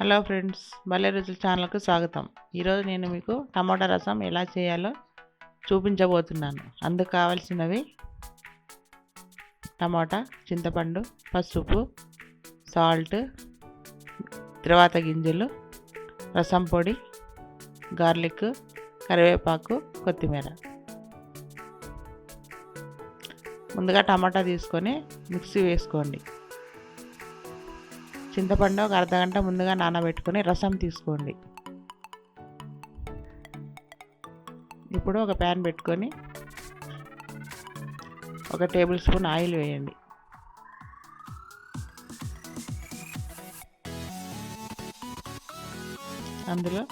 Hello friends, భలే రుచుల ఛానల్కు స్వాగతం. ఈరోజు నేను మీకు టమాటా రసం ఎలా చేయాలో చూపించబోతున్నాను. అందుకు కావాల్సినవి టమాటా, చింతపండు, పసుపు, సాల్ట్, తర్వాత గింజలు, రసం పొడి, గార్లిక్, కరివేపాకు, కొత్తిమీర. ముందుగా టమాటా తీసుకొని మిక్సీ వేసుకోండి. చింతపండు ఒక అర్ధగంట ముందుగా నానబెట్టుకొని రసం తీసుకోండి. ఇప్పుడు ఒక ప్యాన్ పెట్టుకొని 1 టేబుల్ స్పూన్ ఆయిల్ వేయండి. అందులో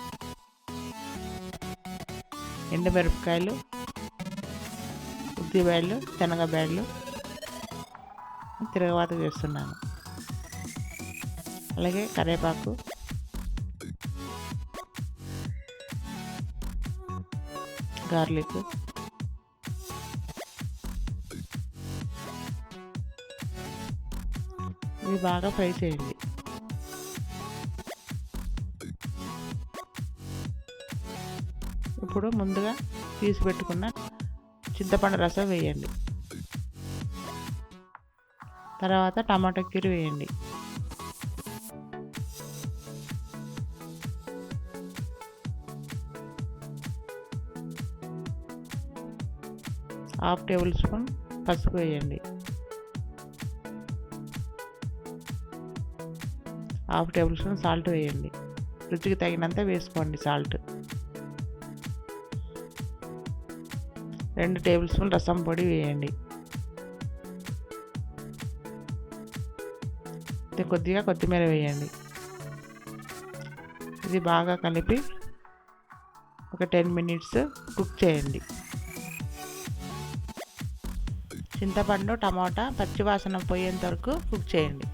ఎండుమిరపకాయలు, ఉద్దిబేళ్ళు, శనగబేళ్ళు తిరగబాత వేస్తున్నాను. అలాగే కరివేపాకు, గార్లిక్, ఇవి బాగా ఫ్రై చేయండి. ఇప్పుడు ముందుగా తీసి పెట్టుకున్న చింతపండు రసం వేయండి. తర్వాత టమాటా క్యూరీ వేయండి. హాఫ్ టేబుల్ స్పూన్ పసుపు వేయండి. హాఫ్ టేబుల్ స్పూన్ సాల్ట్ వేయండి. రుచికి తగినంత వేసుకోండి సాల్ట్. 2 టేబుల్ స్పూన్ రసం పొడి వేయండి. కొద్దిగా కొత్తిమీర వేయండి. ఇది బాగా కలిపి ఒక 10 మినిట్స్ కుక్ చేయండి. చింతపండు, టమాటా పచ్చివాసన పోయేంత వరకు కుక్ చేయండి.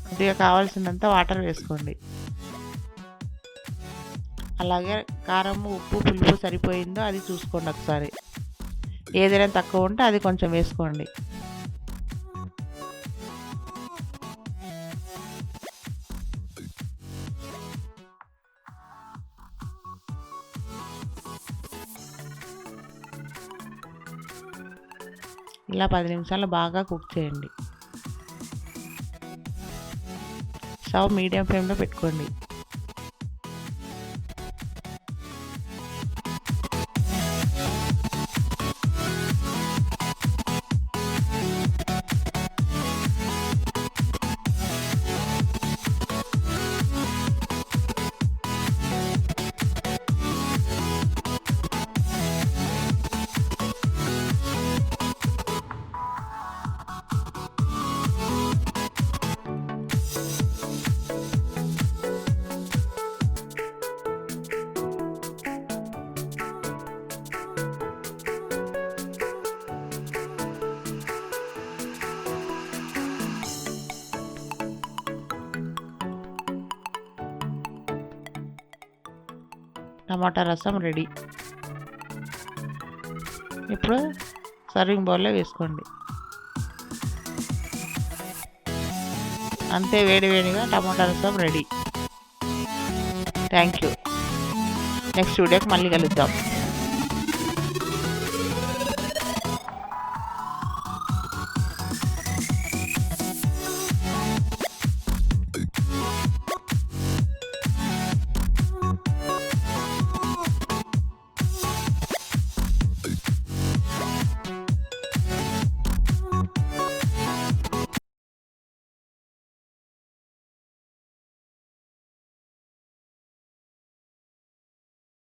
కొద్దిగా కావాల్సినంత వాటర్ వేసుకోండి. అలాగే కారం, ఉప్పు, పులుపు సరిపోయిందో అది చూసుకోండి ఒకసారి. ఏదైనా తక్కువ ఉంటే అది కొంచెం వేసుకోండి. ఇలా 10 నిమిషాలు బాగా కుక్ చేయండి. స్టవ్ మీడియం ఫ్లేమ్లో పెట్టుకోండి. టమాటా రసం రెడీ. ఇప్పుడు సర్వింగ్ బౌల్లో వేసుకోండి. అంతే, వేడివేడిగా టమాటా రసం రెడీ. Thank you. నెక్స్ట్ వీడియోకి మళ్ళీ కలుద్దాం.